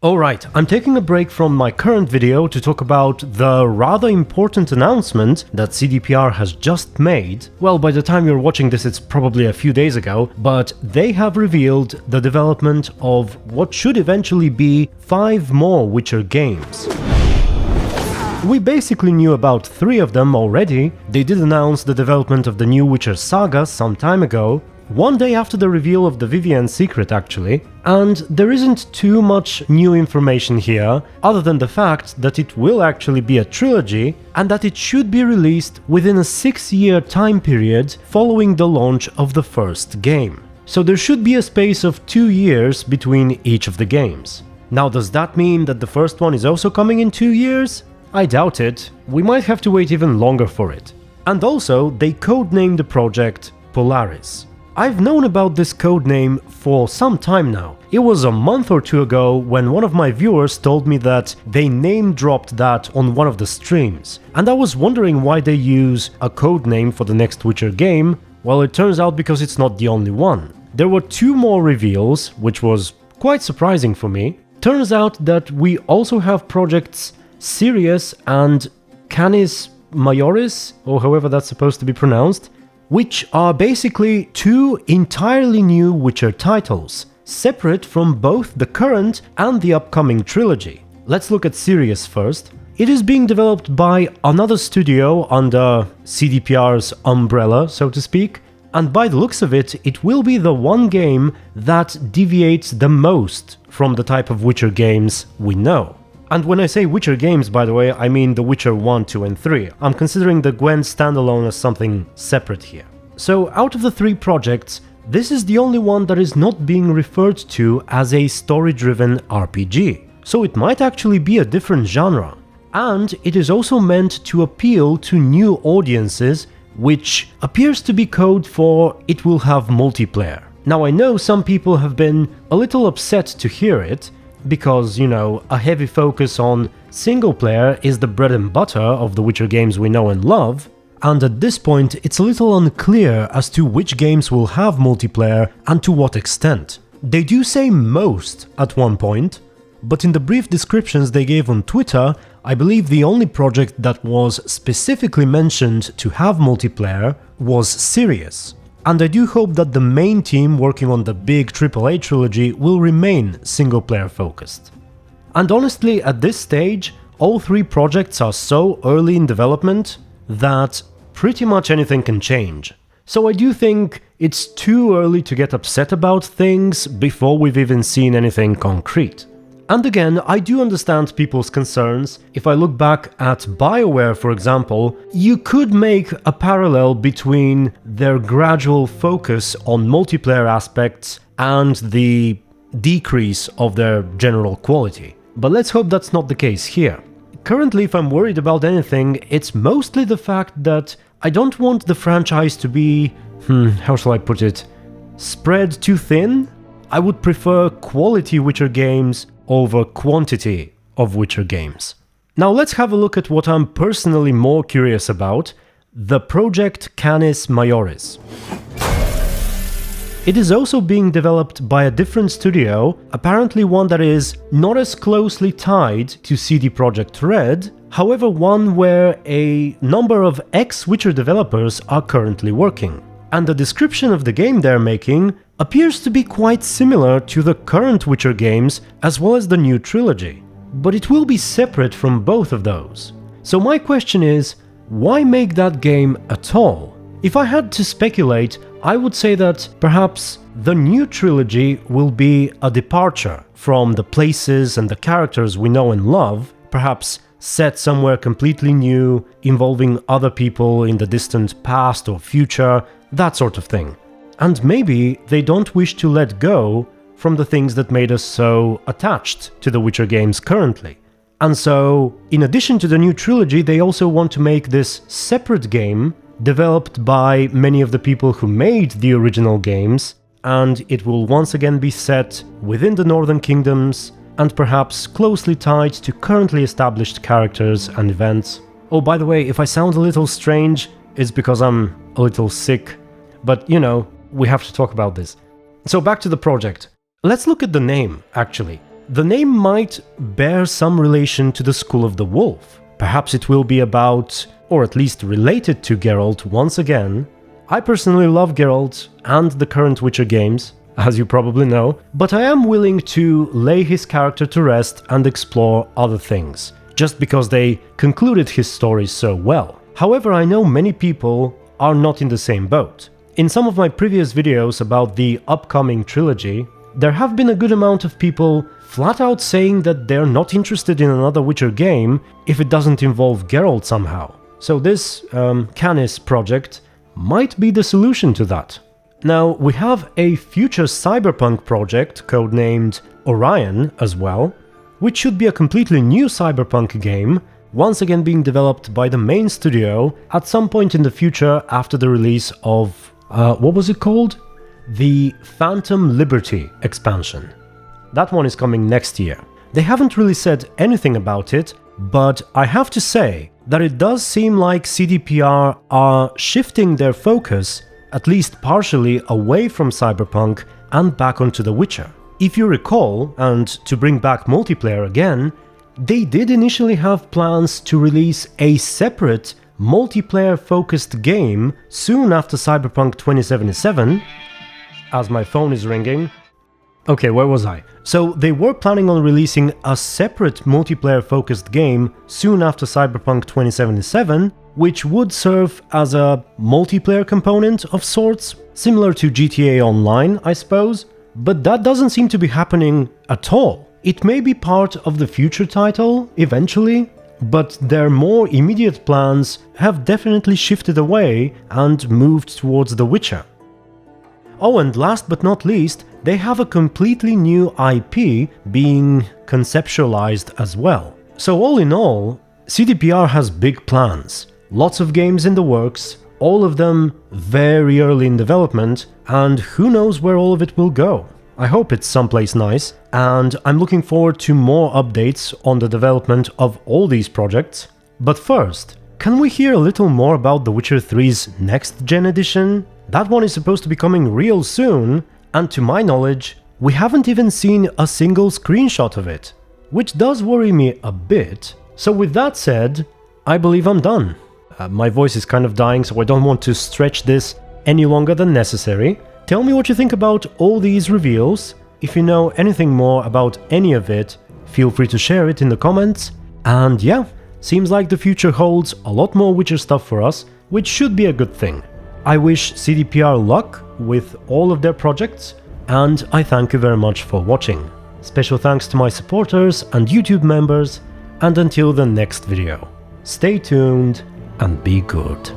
Alright, I'm taking a break from my current video to talk about the rather important announcement that CDPR has just made. Well, by the time you're watching this it's probably a few days ago, but they have revealed the development of what should eventually be 5 more Witcher games. We basically knew about 3 of them already. They did announce the development of the new Witcher saga some time ago, one day after the reveal of the Vivienne secret actually, and there isn't too much new information here other than the fact that it will actually be a trilogy and that it should be released within a 6-year time period following the launch of the first game. So there should be a space of 2 years between each of the games. Now, does that mean that the first one is also coming in 2 years? I doubt it. We might have to wait even longer for it. And also, they codenamed the project Polaris. I've known about this codename for some time now. It was a month or 2 ago when one of my viewers told me that they name-dropped that on one of the streams, and I was wondering why they use a codename for the next Witcher game. Well, it turns out because it's not the only one. There were 2 more reveals, which was quite surprising for me. Turns out that we also have projects Sirius and Canis Majoris, or however that's supposed to be pronounced, which are basically 2 entirely new Witcher titles, separate from both the current and the upcoming trilogy. Let's look at Sirius first. It is being developed by another studio under CDPR's umbrella, so to speak, and by the looks of it, it will be the one game that deviates the most from the type of Witcher games we know. And when I say Witcher games, by the way, I mean The Witcher 1, 2 and 3. I'm considering the Gwent standalone as something separate here. So out of the 3 projects, this is the only one that is not being referred to as a story-driven RPG. So it might actually be a different genre. And it is also meant to appeal to new audiences, which appears to be code for it will have multiplayer. Now, I know some people have been a little upset to hear it, because, you know, a heavy focus on single player is the bread and butter of the Witcher games we know and love, and at this point it's a little unclear as to which games will have multiplayer and to what extent. They do say most at one point, but in the brief descriptions they gave on Twitter, I believe the only project that was specifically mentioned to have multiplayer was Sirius. And I do hope that the main team working on the big AAA trilogy will remain single-player focused. And honestly, at this stage, all 3 projects are so early in development that pretty much anything can change. So I do think it's too early to get upset about things before we've even seen anything concrete. And again, I do understand people's concerns. If I look back at BioWare, for example, you could make a parallel between their gradual focus on multiplayer aspects and the decrease of their general quality. But let's hope that's not the case here. Currently, if I'm worried about anything, it's mostly the fact that I don't want the franchise to be, how shall I put it, spread too thin? I would prefer quality Witcher games over quantity of Witcher games. Now let's have a look at what I'm personally more curious about, the Project Canis Majoris. It is also being developed by a different studio, apparently one that is not as closely tied to CD Projekt Red, however one where a number of ex-Witcher developers are currently working. And the description of the game they're making appears to be quite similar to the current Witcher games as well as the new trilogy, but it will be separate from both of those. So my question is, why make that game at all? If I had to speculate, I would say that perhaps the new trilogy will be a departure from the places and the characters we know and love, perhaps set somewhere completely new, involving other people in the distant past or future, that sort of thing. And maybe they don't wish to let go from the things that made us so attached to the Witcher games currently. And so, in addition to the new trilogy, they also want to make this separate game developed by many of the people who made the original games, and it will once again be set within the Northern Kingdoms and perhaps closely tied to currently established characters and events. Oh, by the way, if I sound a little strange, it's because I'm a little sick, but you know, we have to talk about this. So back to the project. Let's look at the name, actually. The name might bear some relation to the School of the Wolf. Perhaps it will be about, or at least related to Geralt once again. I personally love Geralt and the current Witcher games, as you probably know, but I am willing to lay his character to rest and explore other things, just because they concluded his story so well. However, I know many people are not in the same boat. In some of my previous videos about the upcoming trilogy, there have been a good amount of people flat out saying that they're not interested in another Witcher game if it doesn't involve Geralt somehow. So this Canis project might be the solution to that. Now, we have a future Cyberpunk project codenamed Orion as well, which should be a completely new Cyberpunk game, once again being developed by the main studio at some point in the future after the release of, what was it called? The Phantom Liberty expansion. That one is coming next year. They haven't really said anything about it, but I have to say that it does seem like CDPR are shifting their focus, at least partially, away from Cyberpunk and back onto The Witcher. If you recall, and to bring back multiplayer again, they did initially have plans to release a separate multiplayer-focused game soon after Cyberpunk 2077. As my phone is ringing. Okay, where was I? So they were planning on releasing a separate multiplayer-focused game soon after Cyberpunk 2077, which would serve as a multiplayer component of sorts, similar to GTA Online, I suppose, but that doesn't seem to be happening at all. It may be part of the future title, eventually, but their more immediate plans have definitely shifted away and moved towards The Witcher. Oh, and last but not least, they have a completely new IP being conceptualized as well. So all in all, CDPR has big plans. Lots of games in the works, all of them very early in development, and who knows where all of it will go. I hope it's someplace nice, and I'm looking forward to more updates on the development of all these projects. But first, can we hear a little more about The Witcher 3's next-gen edition? That one is supposed to be coming real soon, and to my knowledge, we haven't even seen a single screenshot of it, which does worry me a bit. So with that said, I believe I'm done. My voice is kind of dying, so I don't want to stretch this any longer than necessary. Tell me what you think about all these reveals. If you know anything more about any of it, feel free to share it in the comments. And yeah, seems like the future holds a lot more Witcher stuff for us, which should be a good thing. I wish CDPR luck with all of their projects, and I thank you very much for watching. Special thanks to my supporters and YouTube members, and until the next video, stay tuned and be good.